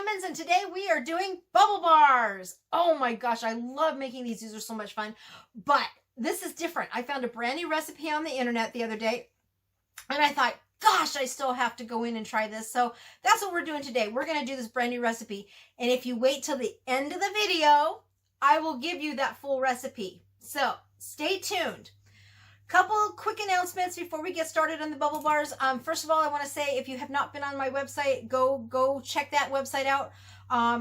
Jemminz, and today we are doing bubble bars. Oh my gosh, I love making these. These are so much fun, but this is different. I found a brand new recipe on the internet the other day, and I thought, gosh, I still have to go in and try this. So that's what we're doing today. We're going to do this brand new recipe, and if you wait till the end of the video, I will give you that full recipe. So stay tuned. Couple quick announcements before we get started on the bubble bars. First of all, I want to say if you have not been on my website, go check that website out.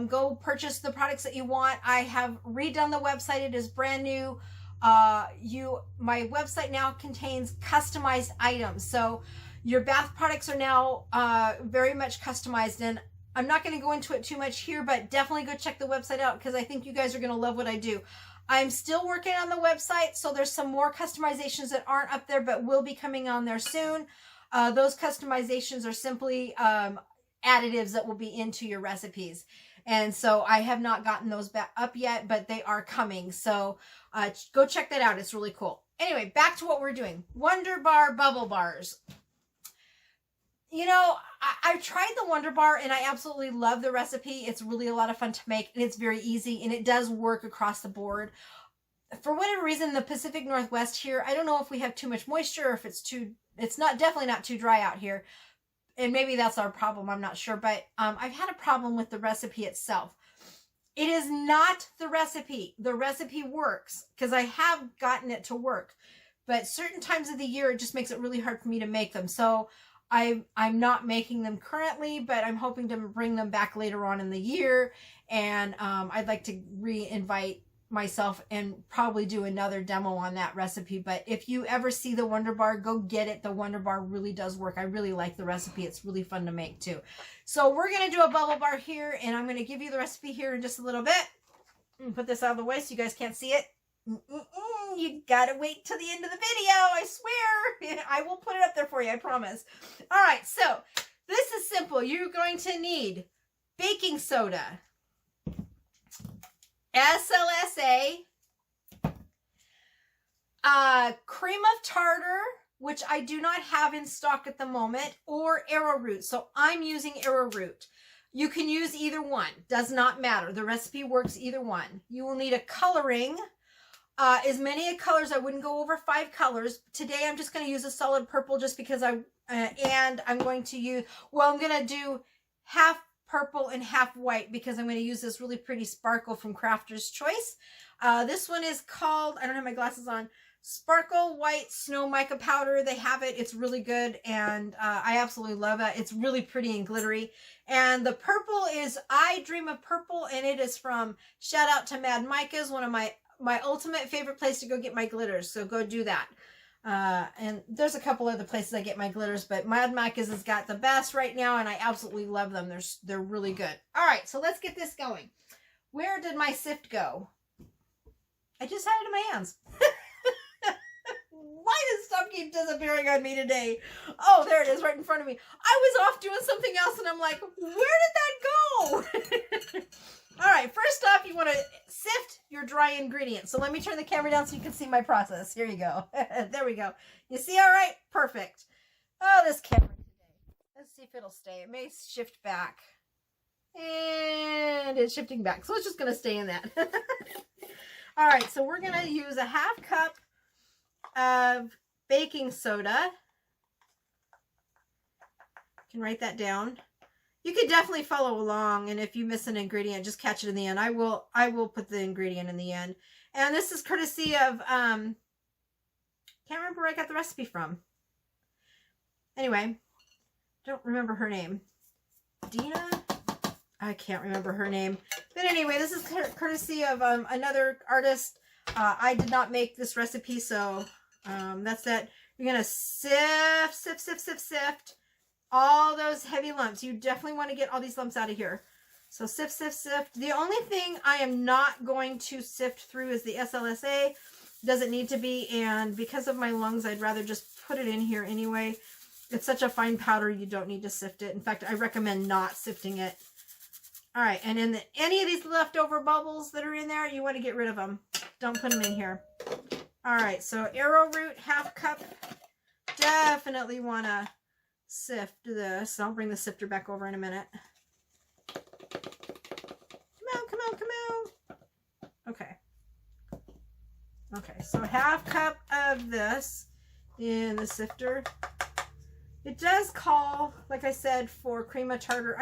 Go purchase the products that you want. I have redone the website. It is brand new. My website now contains customized items. So your bath products are now very much customized, and I'm not going to go into it too much here, but definitely go check the website out because I think you guys are going to love what I do. I'm still working on the website, so there's some more customizations that aren't up there, but will be coming on there soon. Those customizations are simply additives that will be into your recipes. And so I have not gotten those up yet, but they are coming. So go check that out. It's really cool. Anyway, back to what we're doing. Wonder Bar Bubble Bars. You know, I've tried the Wonder Bar and I absolutely love the recipe. It's really a lot of fun to make, and it's very easy, and it does work across the board. For whatever reason, the Pacific Northwest here, I don't know if we have too much moisture or if it's definitely not too dry out here. And maybe that's our problem, I'm not sure. But I've had a problem with the recipe itself. It is not the recipe. The recipe works because I have gotten it to work. But certain times of the year, it just makes it really hard for me to make them. So I'm not making them currently, but I'm hoping to bring them back later on in the year. And I'd like to re-invite myself and probably do another demo on that recipe. But if you ever see the Wonder Bar, go get it. The Wonder Bar really does work. I really like the recipe. It's really fun to make too. So we're going to do a bubble bar here, and I'm going to give you the recipe here in just a little bit. Put this out of the way so you guys can't see it. You gotta wait till the end of the video, I swear. I will put it up there for you, I promise. All right, so this is simple. You're going to need baking soda, SLSA, cream of tartar, which I do not have in stock at the moment, or arrowroot. So I'm using arrowroot. You can use either one. Does not matter. The recipe works either one. You will need a coloring. As many colors. I wouldn't go over 5 colors. Today I'm just going to use a solid purple just because and I'm going to use, well, I'm going to do half purple and half white because I'm going to use this really pretty sparkle from Crafter's Choice. This one is called, I don't have my glasses on, Sparkle White Snow Mica Powder. They have it. It's really good, and I absolutely love it. It's really pretty and glittery. And the purple is I Dream of Purple, and it is from, shout out to Mad MICAS, one of my ultimate favorite place to go get my glitters. So go do that. And there's a couple other places I get my glitters, but Mad MICAS has got the best right now, and I absolutely love them. They're really good. All right, so let's get this going. Where did my Sift go? I just had it in my hands. Why does stuff keep disappearing on me today? Oh, there it is right in front of me. I was off doing something else, and I'm like, where did that go? All right, first off, you want to sift your dry ingredients. So let me turn the camera down so you can see my process. Here you go. There we go. You see all right? Perfect. Oh, this camera today. Let's see if it'll stay. It may shift back. And it's shifting back. So it's just going to stay in that. All right, so we're going to use a half cup of baking soda. You can write that down. You could definitely follow along, and if you miss an ingredient, just catch it in the end. I will put the ingredient in the end. And this is courtesy of can't remember where I got the recipe from. Anyway, don't remember her name. Dina? I can't remember her name. But anyway, this is courtesy of another artist. I did not make this recipe, so that's that. You're gonna sift all those heavy lumps. You definitely want to get all these lumps out of here. So sift. The only thing I am not going to sift through is the SLSA. Doesn't need to be, and because of my lungs, I'd rather just put it in here anyway. It's such a fine powder, you don't need to sift it. In fact, I recommend not sifting it. All right, and in any of these leftover bubbles that are in there, you want to get rid of them. Don't put them in here. All right, so arrowroot, half cup. Definitely want to sift this. I'll bring the sifter back over in a minute. so 1/2 cup of this in the sifter. It does call, like I said, for crema tartar.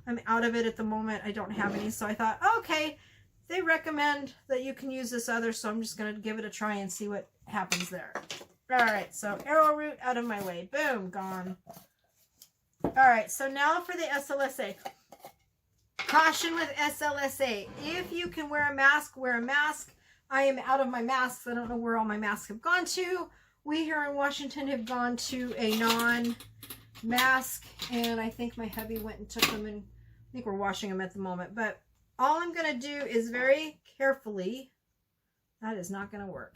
I'm out of it at the moment. I don't have any, so I thought, okay, they recommend that you can use this other, so I'm just going to give it a try and see what happens there. All right, so arrowroot out of my way. Boom, gone. All right, so now for the SLSA. Caution with SLSA. If you can wear a mask, wear a mask. I am out of my masks. I don't know where all my masks have gone to. We here in Washington have gone to a non-mask, and I think my hubby went and took them, and I think we're washing them at the moment. But all I'm going to do is very carefully, that is not going to work.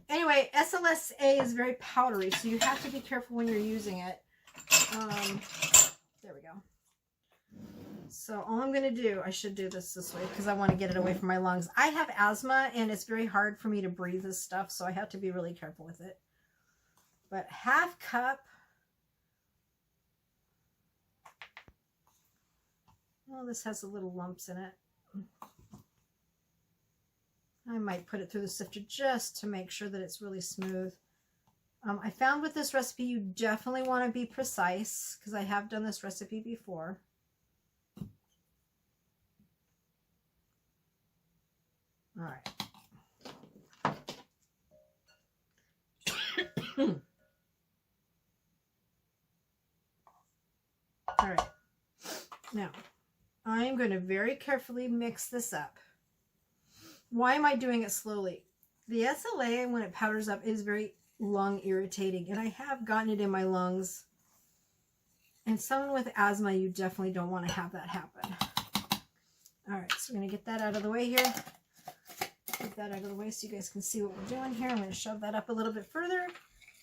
Anyway, SLSA is very powdery, so you have to be careful when you're using it. There we go. So all I'm going to do, I should do this way because I want to get it away from my lungs. I have asthma and it's very hard for me to breathe this stuff, so I have to be really careful with it. But 1/2 cup. Well, this has the little lumps in it. I might put it through the sifter just to make sure that it's really smooth. I found with this recipe, you definitely want to be precise because I have done this recipe before. All right. All right. Now, I'm going to very carefully mix this up. Why am I doing it slowly? The SLA, when it powders up, is very lung irritating, and I have gotten it in my lungs. And someone with asthma, you definitely don't want to have that happen. All right, so we're going to get that out of the way here. Get that out of the way so you guys can see what we're doing here. I'm going to shove that up a little bit further.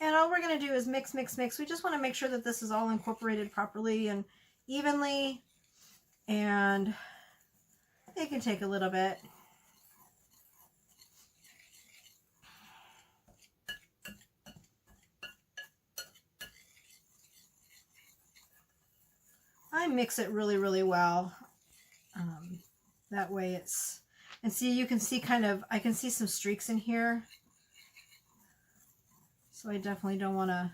And all we're going to do is mix, mix, mix. We just want to make sure that this is all incorporated properly and evenly. And it can take a little bit. I mix it really, really well. That way it's... And see, you can see I can see some streaks in here. So I definitely don't want to... I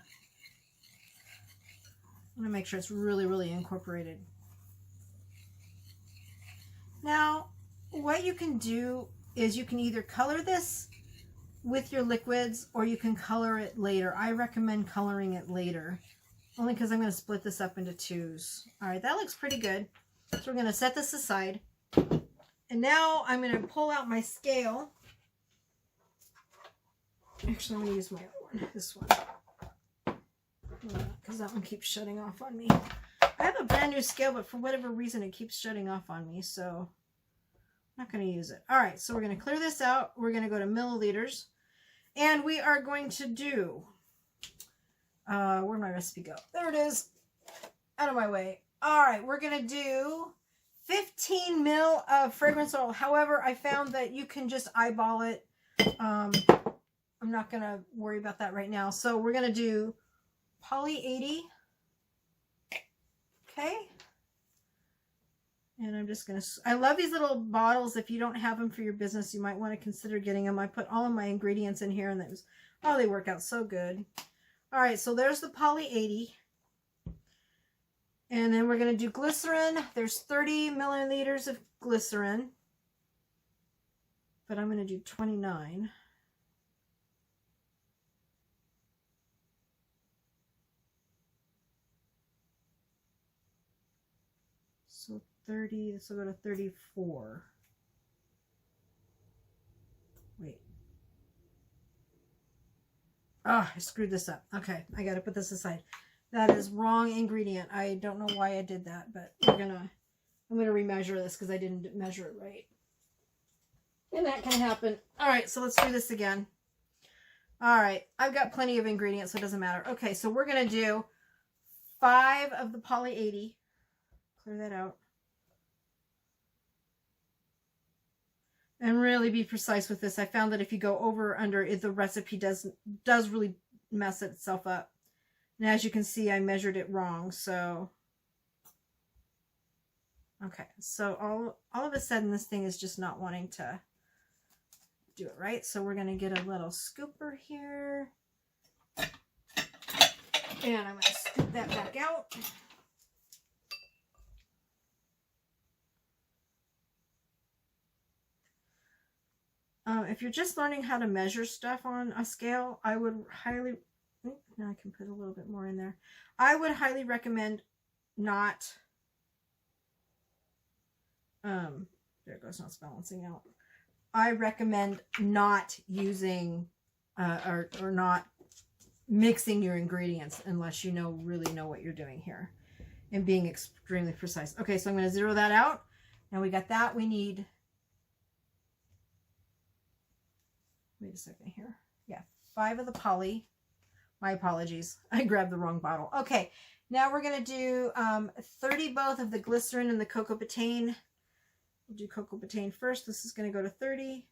want to make sure it's really, really incorporated. Now, what you can do is you can either color this with your liquids or you can color it later. I recommend coloring it later, only because I'm going to split this up into 2s. All right, that looks pretty good. So we're going to set this aside. And now I'm going to pull out my scale. Actually, I'm going to use my other one, this one. Because that one keeps shutting off on me. I have a brand new scale, but for whatever reason, it keeps shutting off on me. So I'm not going to use it. All right, so we're going to clear this out. We're going to go to milliliters. And we are going to do... where'd my recipe go? There it is. Out of my way. All right, we're going to do 15 ml of fragrance oil. However, I found that you can just eyeball it. I'm not going to worry about that right now. So we're going to do Poly 80. Okay. And I'm just going to... I love these little bottles. If you don't have them for your business, you might want to consider getting them. I put all of my ingredients in here, and they work out so good. All right, so there's the Poly 80. And then we're going to do glycerin. There's 30 milliliters of glycerin. But I'm going to do 29. So 30, this will go to 34. Wait. Oh, I screwed this up. Okay, I got to put this aside. That is wrong ingredient. I don't know why I did that, but I'm gonna remeasure this because I didn't measure it right. And that can happen. All right, so let's do this again. All right, I've got plenty of ingredients, so it doesn't matter. Okay, so we're gonna do 5 of the Poly 80. Clear that out. And really be precise with this. I found that if you go over or under it, the recipe does really mess itself up. And as you can see, I measured it wrong. So, okay. So all of a sudden, this thing is just not wanting to do it right. So we're going to get a little scooper here. And I'm going to scoop that back out. If you're just learning how to measure stuff on a scale, I would highly, now I can put a little bit more in there. I would highly recommend not, there it goes, now it's balancing out. I recommend not using, or not mixing your ingredients unless you really know what you're doing here and being extremely precise. Okay, so I'm going to zero that out. Now we got that. We need, wait a second here. Yeah, 5 of the poly. My apologies. I grabbed the wrong bottle. Okay, now we're going to do 30 both of the glycerin and the cocoa betaine. We'll do cocoa betaine first. This is going to go to 30.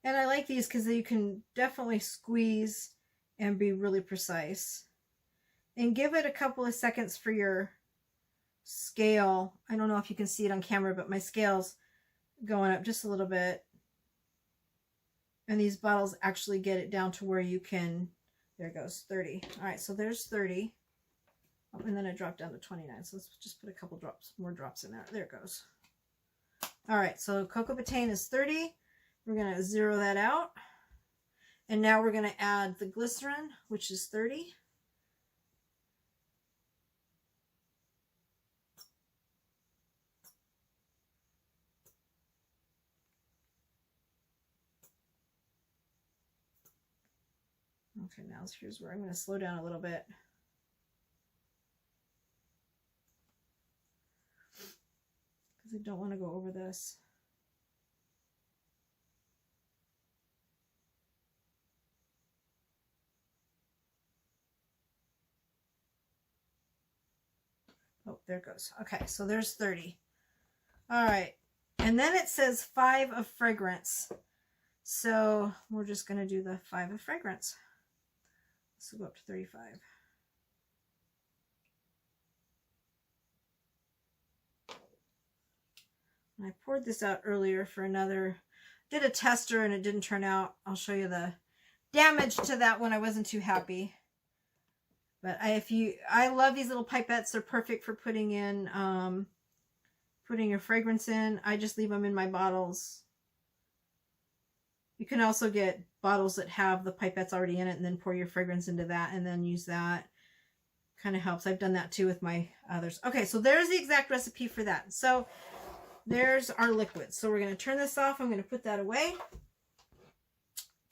And I like these because you can definitely squeeze and be really precise. And give it a couple of seconds for your scale. I don't know if you can see it on camera, but my scale's going up just a little bit. And these bottles actually get it down to where you can, there it goes, 30. All right, so there's 30. Oh, and then it dropped down to 29. So let's just put a couple more drops in there. There it goes. All right, so cocoa betaine is 30. We're going to zero that out. And now we're going to add the glycerin, which is 30. Okay, now here's where I'm going to slow down a little bit. Because I don't want to go over this. Oh, there it goes. Okay, so there's 30. All right. And then it says 5 of fragrance. So we're just going to do the 5 of fragrance. So go up to 35. And I poured this out earlier for another, did a tester and it didn't turn out. I'll show you the damage to that one. I wasn't too happy. But I love these little pipettes. They're perfect for putting in, putting your fragrance in. I just leave them in my bottles. You can also get bottles that have the pipettes already in it and then pour your fragrance into that and then use that. Kind of helps. I've done that too with my others. Okay, so there's the exact recipe for that. So there's our liquid. So we're going to turn this off. I'm going to put that away.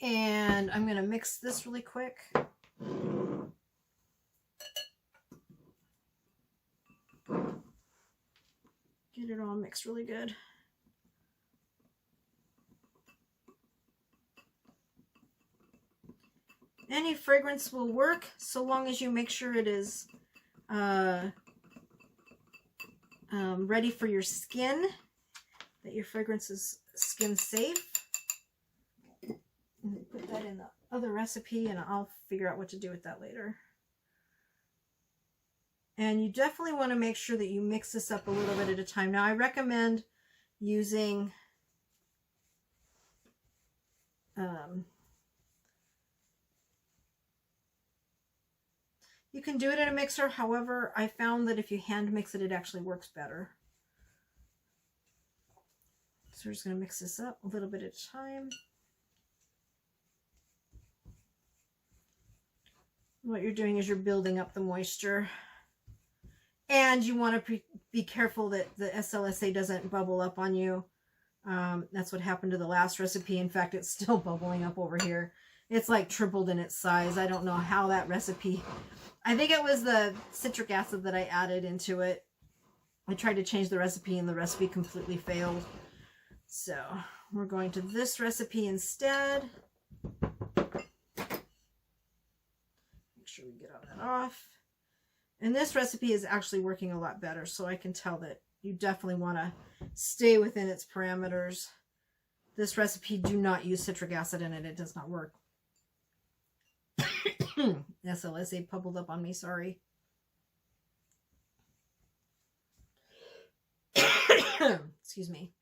And I'm going to mix this really quick. Get it all mixed really good. Any fragrance will work so long as you make sure it is ready for your skin, that your fragrance is skin safe. Put that in the other recipe and I'll figure out what to do with that later. And you definitely want to make sure that you mix this up a little bit at a time. Now I recommend using you can do it in a mixer. However, I found that if you hand mix it, it actually works better. So we're just going to mix this up a little bit at a time. What you're doing is you're building up the moisture. And you want to be careful that the SLSA doesn't bubble up on you. That's what happened to the last recipe. In fact, it's still bubbling up over here. It's like tripled in its size. I don't know how that recipe... I think it was the citric acid that I added into it. I tried to change the recipe and the recipe completely failed. So we're going to this recipe instead. sure we get all that off. And this recipe is actually working a lot better, so I can tell that you definitely want to stay within its parameters. This recipe, do not use citric acid in it. It does not work. SLSA bubbled up on me, sorry. Excuse me.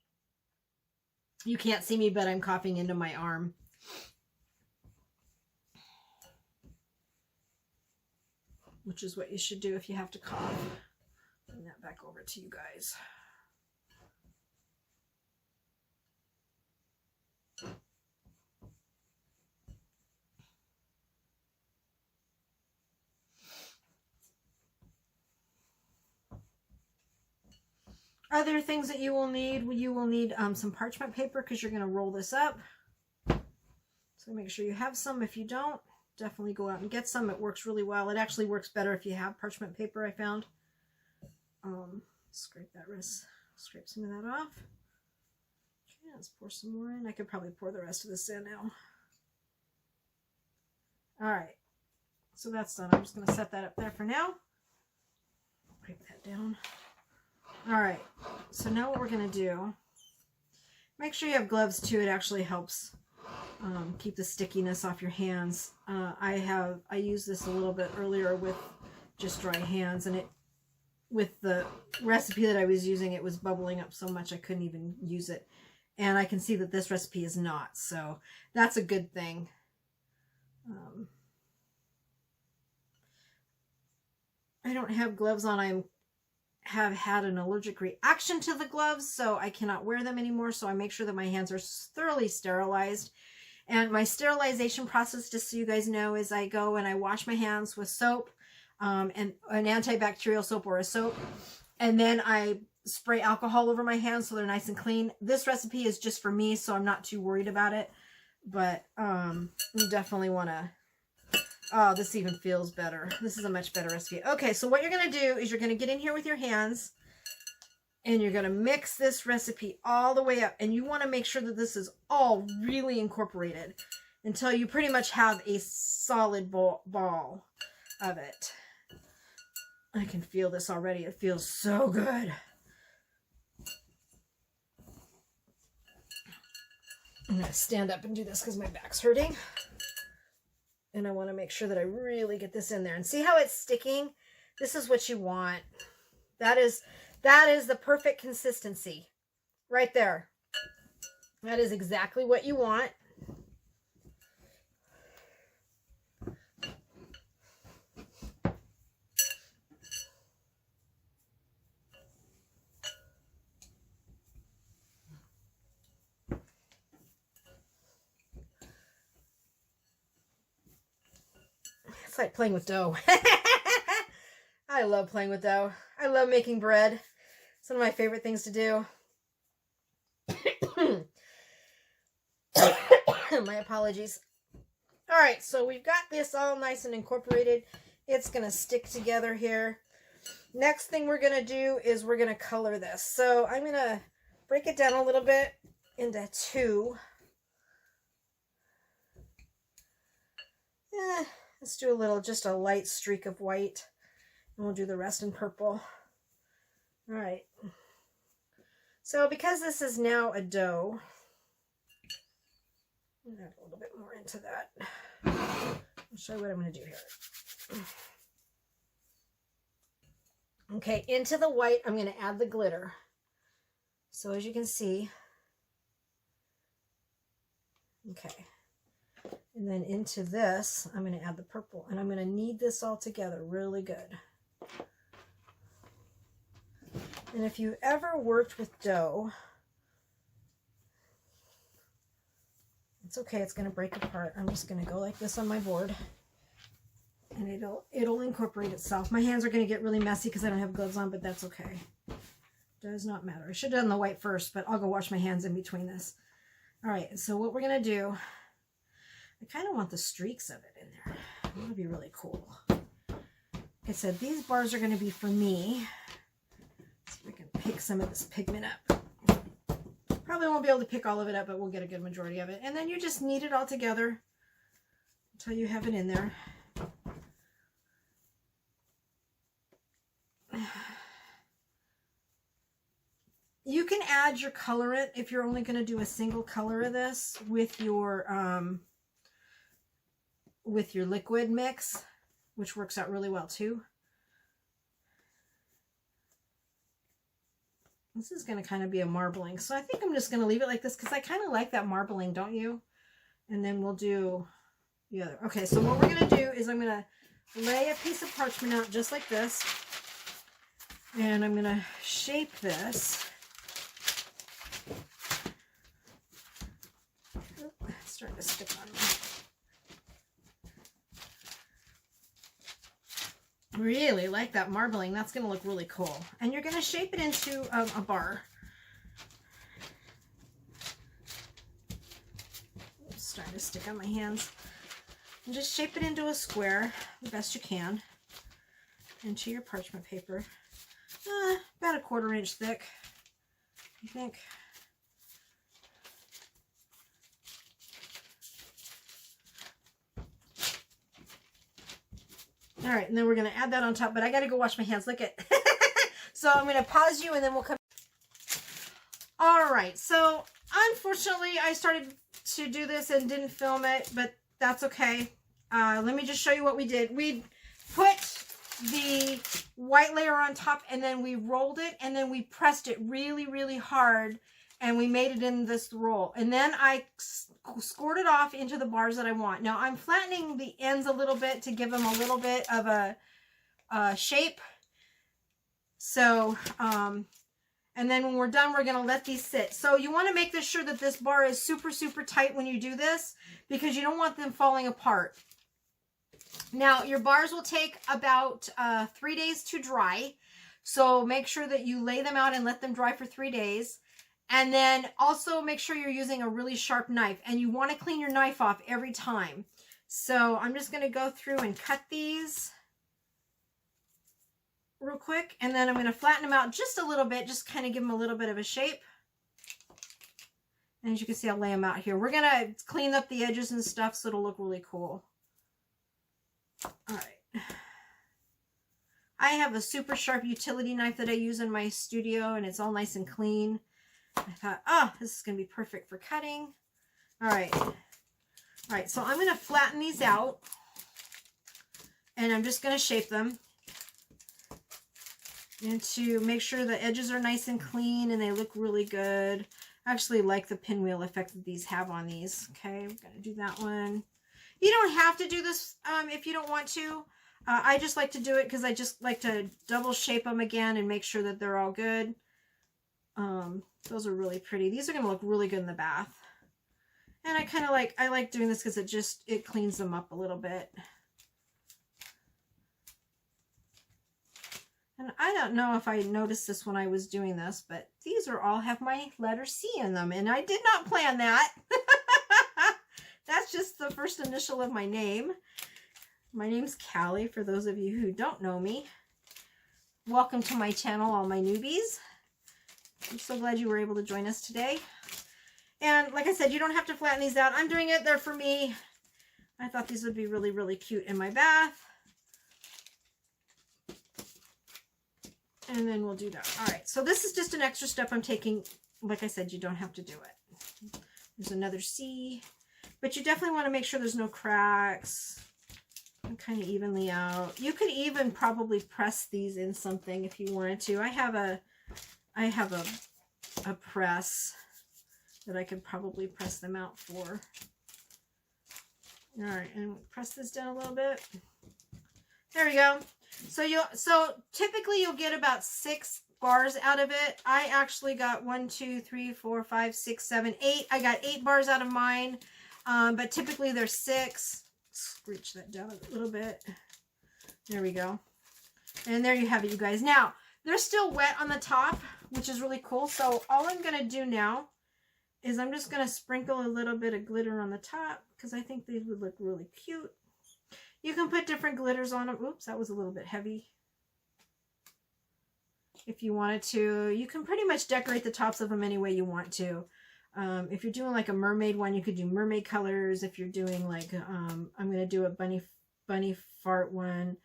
You can't see me, but I'm coughing into my arm. Which is what you should do if you have to cough. Bring that back over to you guys. Other things that you will need some parchment paper because you're going to roll this up. So make sure you have some. If you don't, definitely go out and get some. It works really well. It actually works better if you have parchment paper, I found. Scrape that wrist. Scrape some of that off. Okay, let's pour some more in. I could probably pour the rest of this in now. Alright, so that's done. I'm just going to set that up there for now. Break that down. Alright, so now what we're going to do, make sure you have gloves too. It actually helps keep the stickiness off your hands. I used this a little bit earlier with just dry hands, and with the recipe that I was using, it was bubbling up so much I couldn't even use it. And I can see that this recipe is not, so that's a good thing. I don't have gloves on. I have had an allergic reaction to the gloves, so I cannot wear them anymore. So I make sure that my hands are thoroughly sterilized. And my sterilization process, just so you guys know, is I go and I wash my hands with soap, and an antibacterial soap or a soap, and then I spray alcohol over my hands so they're nice and clean. This recipe is just for me, so I'm not too worried about it. But you definitely want to... Oh, this even feels better. This is a much better recipe. Okay, so what you're going to do is you're going to get in here with your hands, and you're going to mix this recipe all the way up. And you want to make sure that this is all really incorporated until you pretty much have a solid ball of it. I can feel this already. It feels so good. I'm going to stand up and do this because my back's hurting. And I want to make sure that I really get this in there. And see how it's sticking? This is what you want. That is the perfect consistency. Right there. That is exactly what you want. It's like playing with dough. I love playing with dough. I love making bread. It's one of my favorite things to do. My apologies. All right, so we've got this all nice and incorporated. It's going to stick together here. Next thing we're going to do is we're going to color this. So I'm going to break it down a little bit into two. Let's do just a light streak of white, and we'll do the rest in purple. All right. So because this is now a dough, I'm going to add a little bit more into that. I'll show you what I'm going to do here. Okay, into the white, I'm going to add the glitter. So as you can see, okay. And then into this, I'm going to add the purple. And I'm going to knead this all together really good. And if you ever worked with dough, it's okay. It's going to break apart. I'm just going to go like this on my board. And it'll incorporate itself. My hands are going to get really messy because I don't have gloves on, but that's okay. Does not matter. I should have done the white first, but I'll go wash my hands in between this. All right, so what we're going to do... I kind of want the streaks of it in there. That would be really cool. Like I said, these bars are going to be for me. See if I can pick some of this pigment up. Probably won't be able to pick all of it up, but we'll get a good majority of it. And then you just knead it all together until you have it in there. you can add your colorant if you're only going to do a single color of this with your liquid mix, which works out really well too. This is going to kind of be a marbling, so I think I'm just going to leave it like this because I kind of like that marbling, don't you? And then we'll do the other. Okay, so what we're going to do is I'm going to lay a piece of parchment out just like this, and I'm going to shape this. It's starting to stick on me. Really like that marbling. That's going to look really cool. And you're going to shape it into a bar. It's starting to stick on my hands. And just shape it into a square the best you can. Into your parchment paper. About a 1/4 inch thick, I think. All right, and then we're going to add that on top, but I got to go wash my hands. Look at So I'm going to pause you and then we'll come. All right, so unfortunately I started to do this and didn't film it, but that's okay. Let me just show you what we did. We put the white layer on top and then we rolled it and then we pressed it really, really hard and we made it in this roll. And then I scored it off into the bars that I want. Now I'm flattening the ends a little bit to give them a little bit of a shape. So, and then when we're done, we're going to let these sit. So you want to make sure that this bar is super, super tight when you do this because you don't want them falling apart. Now, your bars will take about 3 days to dry. So make sure that you lay them out and let them dry for 3 days. And then also make sure you're using a really sharp knife. And you want to clean your knife off every time. So I'm just going to go through and cut these real quick. And then I'm going to flatten them out just a little bit. Just kind of give them a little bit of a shape. And as you can see, I'll lay them out here. We're going to clean up the edges and stuff so it'll look really cool. All right. I have a super sharp utility knife that I use in my studio and it's all nice and clean. I thought, oh, this is going to be perfect for cutting. All right. All right, so I'm going to flatten these out and I'm just going to shape them and to make sure the edges are nice and clean and they look really good. I actually like the pinwheel effect that these have on these. Okay, I'm going to do that one. You don't have to do this if you don't want to. I just like to do it because I just like to double shape them again and make sure that they're all good. Those are really pretty. These are going to look really good in the bath. And I like doing this because it cleans them up a little bit. And I don't know if I noticed this when I was doing this, but these are all have my letter C in them. And I did not plan that. That's just the first initial of my name. My name's Callie, for those of you who don't know me. Welcome to my channel, all my newbies. I'm so glad you were able to join us today. And like I said, you don't have to flatten these out. I'm doing it. They're for me. I thought these would be really, really cute in my bath. And then we'll do that. All right, so this is just an extra step I'm taking. Like I said, you don't have to do it. There's another C. But you definitely want to make sure there's no cracks. And kind of evenly out. You could even probably press these in something if you wanted to. I have a press that I could probably press them out for. All right, and press this down a little bit. There we go. So typically you'll get about 6 bars out of it. I actually got 1, 2, 3, 4, 5, 6, 7, 8. I got 8 bars out of mine. But typically there's 6. Screech that down a little bit. There we go. And there you have it, you guys. Now, they're still wet on the top, which is really cool. So all I'm going to do now is I'm just going to sprinkle a little bit of glitter on the top because I think they would look really cute. You can put different glitters on them. Oops, that was a little bit heavy. If you wanted to, you can pretty much decorate the tops of them any way you want to. If you're doing like a mermaid one, you could do mermaid colors. If you're doing like, I'm going to do a bunny fart one.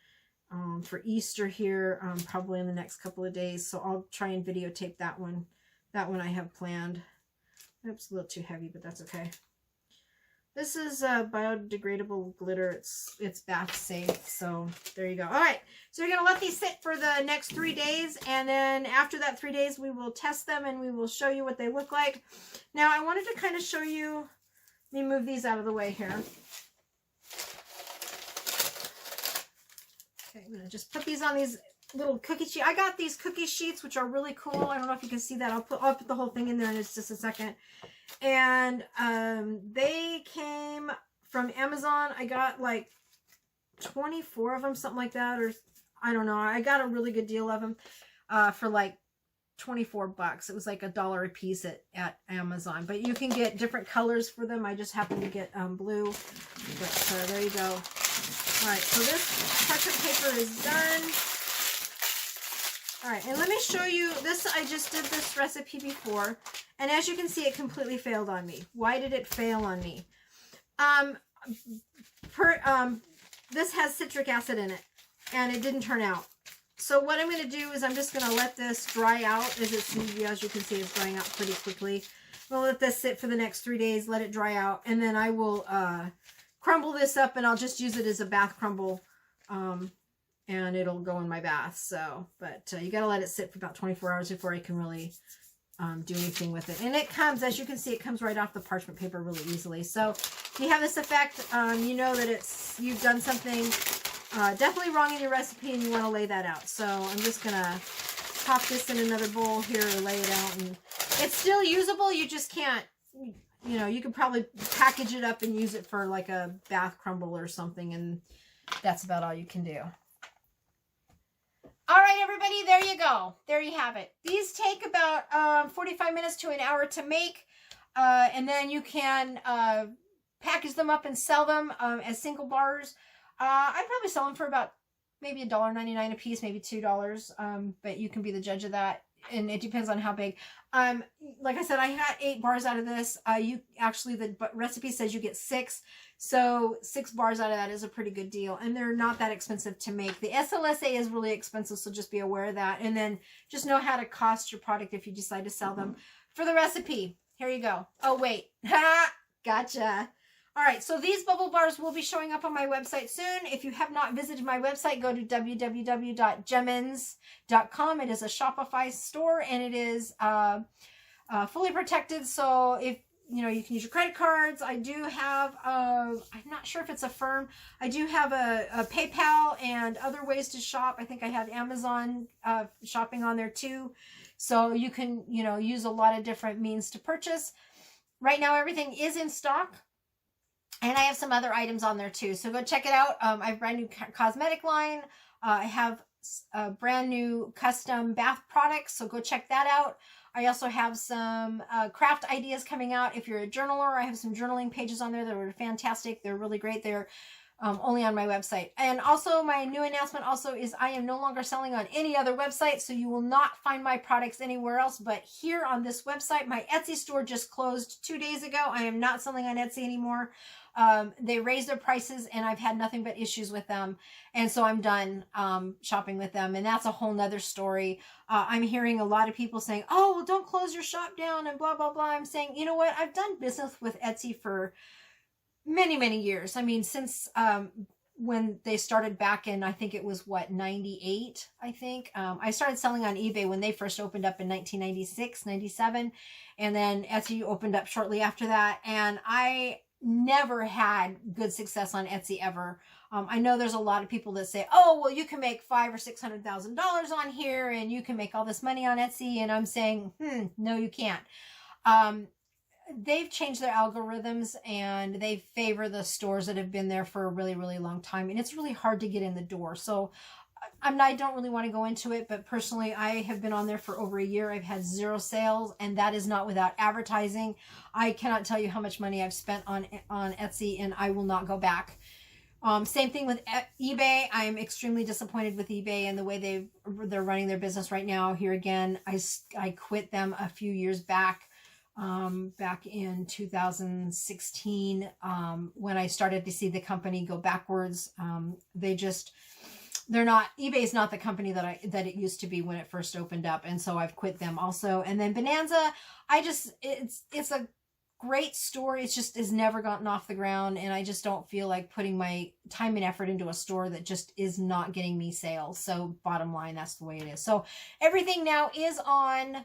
for Easter here, probably in the next couple of days. So I'll try and videotape that one. That one I have planned. Oops, a little too heavy, but that's okay. This is biodegradable glitter. It's bath safe. So there you go. All right. So you're going to let these sit for the next 3 days. And then after that 3 days, we will test them and we will show you what they look like. Now, I wanted to kind of show you. Let me move these out of the way here. Okay, I'm going to just put these on these little cookie sheets. I got these cookie sheets, which are really cool. I don't know if you can see that. I'll put the whole thing in there in just a second. And they came from Amazon. I got like 24 of them, something like that, or I don't know. I got a really good deal of them for like 24 bucks. It was like $1 a piece at Amazon, but you can get different colors for them. I just happened to get blue, but there you go. All right, so this parchment paper is done. All right, and let me show you this. I just did this recipe before, and as you can see, it completely failed on me. Why did it fail on me? This has citric acid in it, and it didn't turn out. So what I'm going to do is I'm just going to let this dry out. As you can see, it's drying out pretty quickly. I'm going to let this sit for the next 3 days, let it dry out, and then I will crumble this up, and I'll just use it as a bath crumble. And it'll go in my bath. So, but you got to let it sit for about 24 hours before I can really do anything with it. And it comes, as you can see, it comes right off the parchment paper really easily. So if you have this effect, you know that you've done something definitely wrong in your recipe and you want to lay that out. So I'm just going to pop this in another bowl here or lay it out. And it's still usable. You just can't, you know, you could probably package it up and use it for like a bath crumble or something. And that's about all you can do. All right, everybody, there you go. There you have it. These take about 45 minutes to an hour to make, and then you can package them up and sell them as single bars. I'd probably sell them for about maybe $1.99 a piece, maybe $2, but you can be the judge of that, and it depends on how big. Like I said, I got 8 bars out of this. The recipe says you get 6. So 6 bars out of that is a pretty good deal. And they're not that expensive to make. The SLSA is really expensive, so just be aware of that. And then just know how to cost your product if you decide to sell them. For the recipe, here you go. Oh, wait. Ha! Gotcha. All right, so these bubble bars will be showing up on my website soon. If you have not visited my website, go to www.jemminz.com. It is a Shopify store, and it is fully protected. So if you know, you can use your credit cards. I do have, I'm not sure if it's a firm. I do have a PayPal and other ways to shop. I think I have Amazon shopping on there too. So you can, you know, use a lot of different means to purchase. Right now, everything is in stock. And I have some other items on there too. So go check it out. I have a brand new cosmetic line. I have a brand new custom bath products. So go check that out. I also have some craft ideas coming out. If you're a journaler, I have some journaling pages on there that are fantastic. They're really great. They're only on my website. And also my new announcement also is I am no longer selling on any other website. So you will not find my products anywhere else but here on this website. My Etsy store just closed 2 days ago. I am not selling on Etsy anymore. They raised their prices and I've had nothing but issues with them. And so I'm done shopping with them. And that's a whole nother story. I'm hearing a lot of people saying, oh, well, don't close your shop down and blah, blah, blah. I'm saying, you know what? I've done business with Etsy for many, many years. I mean, since when they started back in, I think it was what, 98, I think. I started selling on eBay when they first opened up in 1996, 97. And then Etsy opened up shortly after that. And I never had good success on Etsy ever. I know there's a lot of people that say, oh, well, you can make $500,000 or $600,000 on here and you can make all this money on Etsy. And I'm saying, no, you can't. They've changed their algorithms and they favor the stores that have been there for a really, really long time. And it's really hard to get in the door. So I don't really want to go into it, but personally, I have been on there for over a year. I've had 0 sales, and that is not without advertising. I cannot tell you how much money I've spent on Etsy, and I will not go back. Same thing with eBay. I'm extremely disappointed with eBay and the way they're running their business right now. Here again, I quit them a few years back. Back in 2016, when I started to see the company go backwards. they're not, eBay's not the company that it used to be when it first opened up. And so I've quit them also. And then Bonanza, it's a great store. It's just has never gotten off the ground. And I just don't feel like putting my time and effort into a store that just is not getting me sales. So bottom line, that's the way it is. So everything now is on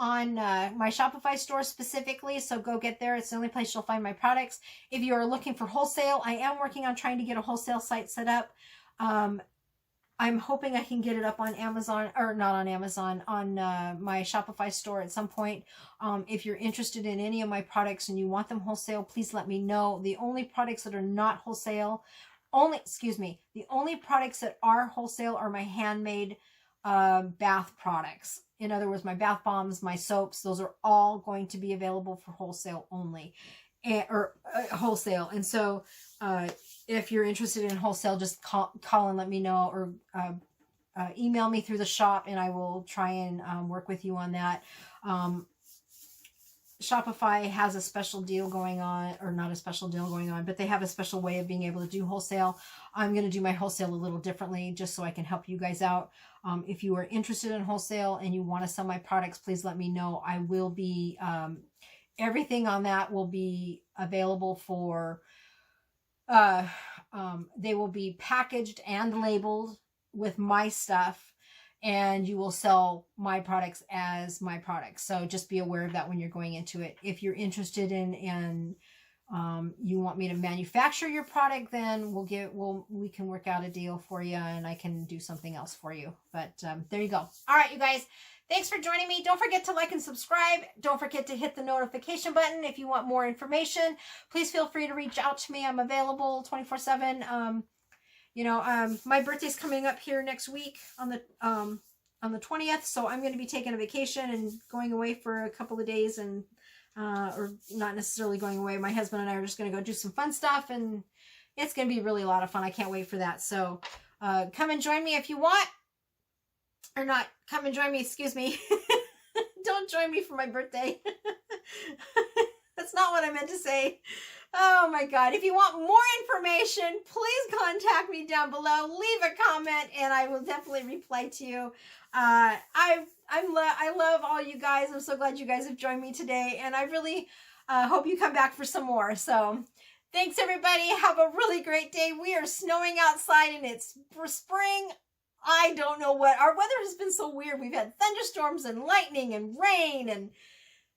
my Shopify store specifically, so go get there. It's the only place you'll find my products. If you are looking for wholesale, I am working on trying to get a wholesale site set up. I'm hoping I can get it up on Amazon, or not on Amazon, on my Shopify store at some point. If you're interested in any of my products and you want them wholesale, please let me know. The only products that are not wholesale, the only products that are wholesale are my handmade bath products. In other words, my bath bombs, my soaps, those are all going to be available for wholesale only, or wholesale. And so if you're interested in wholesale, just call and let me know, or email me through the shop and I will try and work with you on that. Shopify has a special deal going on, or not a special deal going on, but they have a special way of being able to do wholesale. I'm going to do my wholesale a little differently just so I can help you guys out. If you are interested in wholesale and you want to sell my products, please let me know. I will be, everything on that will be available for, they will be packaged and labeled with my stuff, and you will sell my products as my products. So just be aware of that when you're going into it. If you're interested in you want me to manufacture your product, then we can work out a deal for you, and I can do something else for you. But there you go. All right, you guys, thanks for joining me. Don't forget to like and subscribe. Don't forget to hit the notification button if you want more information. Please feel free to reach out to me. I'm available 24/7. My birthday's coming up here next week on the 20th, so I'm going to be taking a vacation and going away for a couple of days, and or not necessarily going away. My husband and I are just going to go do some fun stuff, and it's going to be really a lot of fun. I can't wait for that. So come and join me if you want, or not come and join me, excuse me. Don't join me for my birthday. That's not what I meant to say. Oh my God. If you want more information, please contact me down below. Leave a comment and I will definitely reply to you. I love all you guys. I'm so glad you guys have joined me today, and I really hope you come back for some more. So thanks everybody. Have a really great day. We are snowing outside and it's for spring. I don't know what. Our weather has been so weird. We've had thunderstorms and lightning and rain, and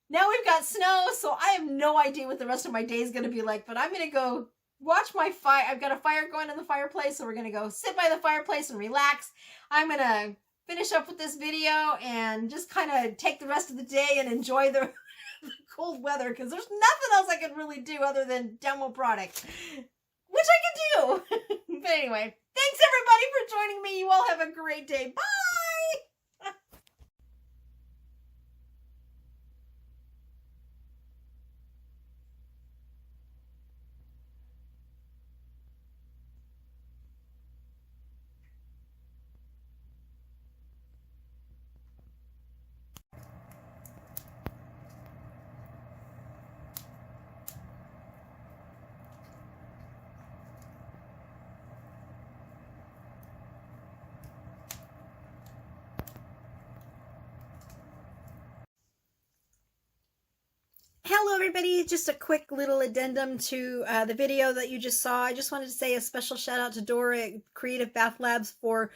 now we've got snow, so I have no idea what the rest of my day is going to be like, but I'm going to go watch my fire. I've got a fire going in the fireplace, so we're going to go sit by the fireplace and relax. I'm going to finish up with this video and just kind of take the rest of the day and enjoy the cold weather, because there's nothing else I can really do other than demo product, which I can do. But anyway, thanks everybody for joining me. You all have a great day. Bye! Hello everybody, just a quick little addendum to the video that you just saw. I just wanted to say a special shout out to Dora at Creative Bath Labs for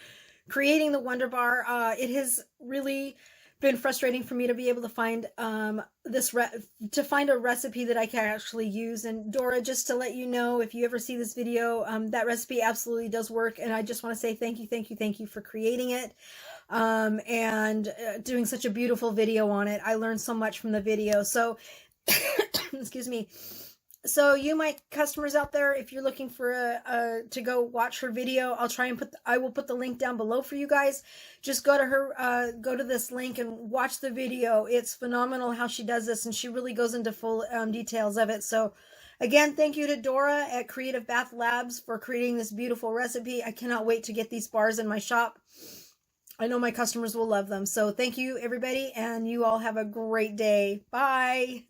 creating the Wonder Bar. It has really been frustrating for me to be able to find find a recipe that I can actually use. And Dora, just to let you know, if you ever see this video, that recipe absolutely does work, and I just want to say thank you for creating it. And doing such a beautiful video on it. I learned so much from the video. So excuse me. So you, my customers out there, if you're looking for to go watch her video, I will put the link down below for you guys. Just go to her, go to this link and watch the video. It's phenomenal how she does this, and she really goes into full details of it. So again, thank you to Dora at Creative Bath Labs for creating this beautiful recipe. I cannot wait to get these bars in my shop. I know my customers will love them. So thank you everybody, and you all have a great day. Bye.